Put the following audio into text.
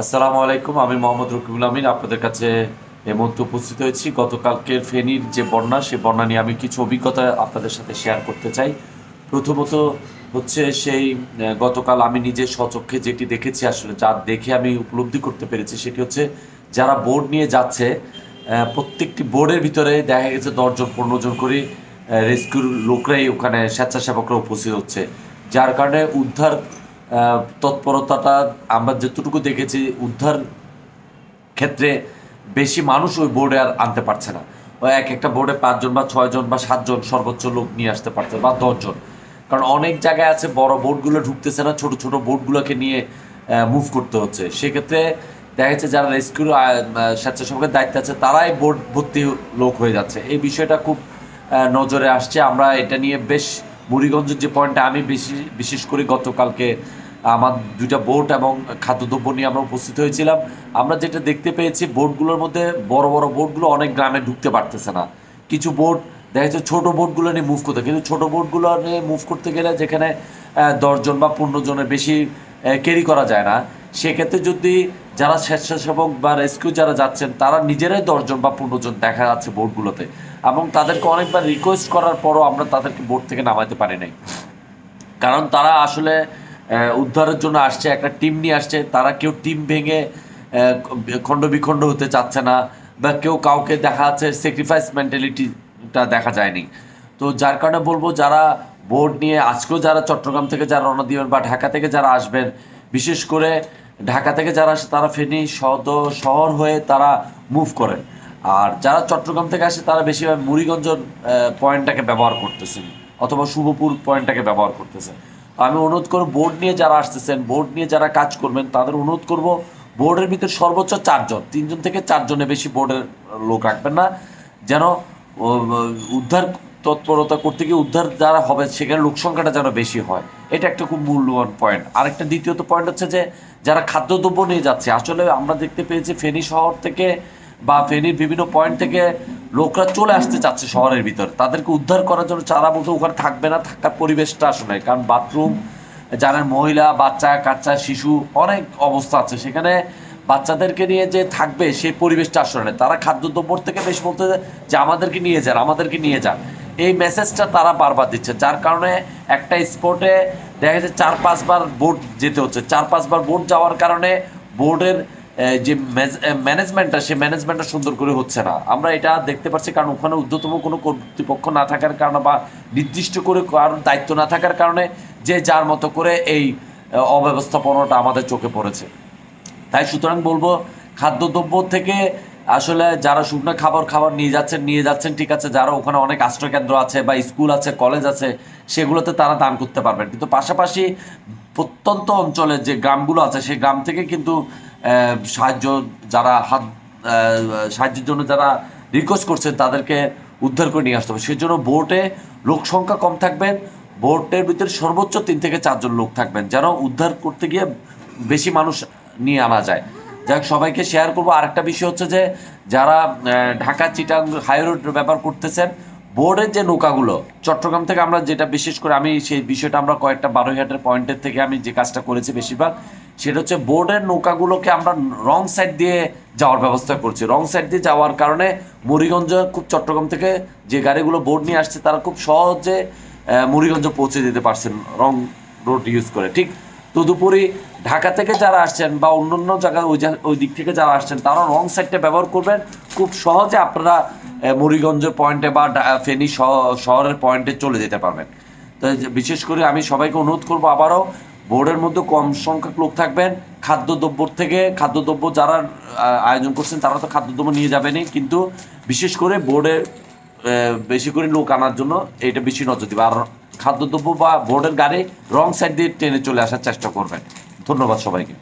আসসালামু আলাইকুম। আমি মোহাম্মদ রকিবুল আমিন আপনাদের কাছে এই মুহূর্তে উপস্থিত হয়েছি। গতকালকের ফেনীর যে বন্যা, সেই বন্যা নিয়ে আমি কিছু অভিজ্ঞতা আপনাদের সাথে শেয়ার করতে চাই। প্রথমত হচ্ছে সেই গতকাল আমি নিজে স্বচক্ষে যেটি দেখেছি, আসলে যা দেখে আমি উপলব্ধি করতে পেরেছি সেটি হচ্ছে যারা বোর্ড নিয়ে যাচ্ছে, প্রত্যেকটি বোর্ডের ভিতরে দেখা গেছে 10 জন 15 জন করে রেস্কিউর লোকরাই ওখানে স্বেচ্ছাসেবকরা উপস্থিত হচ্ছে, যার কারণে উদ্ধার তৎপরতাটা আমরা যতটুকু দেখেছি, উদ্ধার ক্ষেত্রে বেশি মানুষ ওই বোর্ডে আর আনতে পারছে না। ওই এক একটা বোর্ডে 5 জন বা 6 জন বা 7 জন সর্বোচ্চ লোক নিয়ে আসতে পারছে, বা 10 জন। কারণ অনেক জায়গায় আছে বড় বোর্ডগুলো ঢুকতেছে না, ছোট ছোট বোর্ডগুলোকে নিয়ে মুভ করতে হচ্ছে। সেক্ষেত্রে দেখা যাচ্ছে যারা রেস্কিউ স্বেচ্ছাসেবকের দায়িত্বে আছে তারাই বোর্ড ভর্তি লোক হয়ে যাচ্ছে। এই বিষয়টা খুব নজরে আসছে। আমরা এটা নিয়ে বেশ মুড়িগঞ্জের যে পয়েন্টটা আমি বিশেষ করে গতকালকে আমার 2টা বোট এবং খাদ্যদ্রব্য নিয়ে আমরা উপস্থিত হয়েছিলাম। আমরা যেটা দেখতে পেয়েছি, বোটগুলোর মধ্যে বড় বড় বোটগুলো অনেক গ্রামে ঢুকতে পারতেছে না। কিছু বোট দেখা যাচ্ছে ছোটো বোটগুলো নিয়ে মুভ করতে, কিন্তু ছোটো বোটগুলো নিয়ে মুভ করতে গেলে যেখানে 10 জন বা 15 জনের বেশি ক্যারি করা যায় না, সেক্ষেত্রে যদি যারা স্বেচ্ছাসেবক বা রেস্কিউ যারা যাচ্ছেন তারা নিজেরাই 10 জন বা 15 জন দেখা যাচ্ছে বোটগুলোতে, এবং তাদেরকে অনেকবার রিকোয়েস্ট করার পরও আমরা তাদেরকে বোট থেকে নামাতে পারি নাই। কারণ তারা আসলে উদ্ধারের জন্য আসছে, একটা টিম নিয়ে আসছে। তারা কেউ টিম ভেঙে খণ্ড বিখণ্ড হতে চাচ্ছে না, বা কেউ কাউকে দেখা যাচ্ছে স্যাক্রিফাইস মেন্টালিটিটা দেখা যায়নি। তো যার কারণে বলবো, যারা বোর্ড নিয়ে আজকেও যারা চট্টগ্রাম থেকে যারা রওনা দিবেন বা ঢাকা থেকে যারা আসবেন, বিশেষ করে ঢাকা থেকে যারা আসে তারা ফেনী শহর হয়ে তারা মুভ করেন। আর যারা চট্টগ্রাম থেকে আসে তারা বেশিরভাগ মুড়িগঞ্জ পয়েন্টটাকে ব্যবহার করতেছেন, অথবা শুভপুর পয়েন্টটাকে ব্যবহার করতেছেন। আমি অনুরোধ করব, বোর্ড নিয়ে যারা আসতেছেন, বোর্ড নিয়ে যারা কাজ করবেন, তাদের অনুরোধ করব বোর্ডের ভিতরে সর্বোচ্চ 4 জন, 3 জন থেকে 4 জনের বেশি বোর্ডের লোক রাখবেন না, যেন উদ্ধার তৎপরতা করতে গিয়ে উদ্ধার যারা হবে সেখানে লোক সংখ্যাটা যেন বেশি হয়। এটা একটা খুব মূল্যবান পয়েন্ট। আরেকটা দ্বিতীয়ত পয়েন্ট হচ্ছে যে যারা খাদ্যদ্রব্য নিয়ে যাচ্ছে, আসলে আমরা দেখতে পেয়েছি ফেনী শহর থেকে বা ফেনীর বিভিন্ন পয়েন্ট থেকে লোকরা চলে আসতে চাচ্ছে শহরের ভিতর। তাদেরকে উদ্ধার করার জন্য চারা বলতে ওখানে থাকবে না, থাকার পরিবেশটা আসলে, কারণ বাথরুম জানেন, মহিলা, বাচ্চা কাচ্চা, শিশু অনেক অবস্থা আছে সেখানে। বাচ্চাদেরকে নিয়ে যে থাকবে সেই পরিবেশটা আসলে নেই। তারা খাদ্যদ্রব্য থেকে বেশ বলতে যে আমাদেরকে নিয়ে যান, আমাদেরকে নিয়ে যান, এই মেসেজটা তারা বারবার দিচ্ছে। যার কারণে একটা স্পটে দেখা যাচ্ছে 4-5 বার বোট যেতে হচ্ছে। 4-5 বার বোট যাওয়ার কারণে বোর্ডের যে ম্যানেজমেন্টটা, সেই ম্যানেজমেন্টটা সুন্দর করে হচ্ছে না। আমরা এটা দেখতে পাচ্ছি, কারণ ওখানে ঊর্ধ্বতম কোনো কর্তৃপক্ষ না থাকার কারণে বা নির্দিষ্ট করে কারোর দায়িত্ব না থাকার কারণে যে যার মতো করে এই অব্যবস্থাপনাটা আমাদের চোখে পড়েছে। তাই সুতরাং বলবো, খাদ্যদ্রব্য থেকে আসলে যারা শুকনো খাবার নিয়ে যাচ্ছেন ঠিক আছে। যারা ওখানে অনেক আশ্রয়কেন্দ্র আছে বা স্কুল আছে, কলেজ আছে, সেগুলোতে তারা দান করতে পারবেন। কিন্তু পাশাপাশি প্রত্যন্ত অঞ্চলের যে গ্রামগুলো আছে, সেই গ্রাম থেকে কিন্তু সাহায্য যারা সাহায্যের জন্য যারা রিকোয়েস্ট করছেন তাদেরকে উদ্ধার করে নিয়ে আসতে হবে। সেই জন্য বোটে লোক সংখ্যা কম থাকবেন, বোটের ভিতরে সর্বোচ্চ 3 থেকে 4 জন লোক থাকবেন, যেন উদ্ধার করতে গিয়ে বেশি মানুষ নিয়ে আনা যায়। যাই হোক, সবাইকে শেয়ার করবো। আরেকটা বিষয় হচ্ছে যে যারা ঢাকা চিটাং হাই রোড ব্যবহার করতেছেন, বোর্ডের যে নৌকাগুলো চট্টগ্রাম থেকে, আমরা যেটা বিশেষ করে আমি সেই বিষয়টা আমরা কয়েকটা বারোইহাটের পয়েন্টের থেকে আমি যে কাজটা করেছি বেশিরভাগ, সেটা হচ্ছে বোর্ডের নৌকাগুলোকে আমরা রং সাইড দিয়ে যাওয়ার ব্যবস্থা করছি। রং সাইড দিয়ে যাওয়ার কারণে মুড়িগঞ্জ খুব চট্টগ্রাম থেকে যে গাড়িগুলো বোর্ড নিয়ে আসছে তারা খুব সহজে মুড়িগঞ্জ পৌঁছে দিতে পারছেন রং রোড ইউজ করে। ঠিক তদুপরি ঢাকা থেকে যারা আসছেন বা অন্য জায়গায় ওই দিক থেকে যারা আসছেন, তারা রং সাইডটা ব্যবহার করবেন, খুব সহজে আপনারা মুড়িগঞ্জের পয়েন্টে বা ফেনী শহরের পয়েন্টে চলে যেতে পারবেন। তো বিশেষ করে আমি সবাইকে অনুরোধ করবো, আবারও বোর্ডের মধ্যে কম সংখ্যক লোক থাকবেন। খাদ্যদ্রব্য যারা আয়োজন করছেন তারা তো খাদ্যদ্রব্য নিয়ে যাবেনই, কিন্তু বিশেষ করে বোর্ডে বেশি করে লোক আনার জন্য এটা বেশি নজর দিবে। আর খাদ্যদ্রব্য বা বোর্ডের গাড়ি রং সাইড দিয়ে ট্রেনে চলে আসার চেষ্টা করবেন। ধন্যবাদ সবাইকে।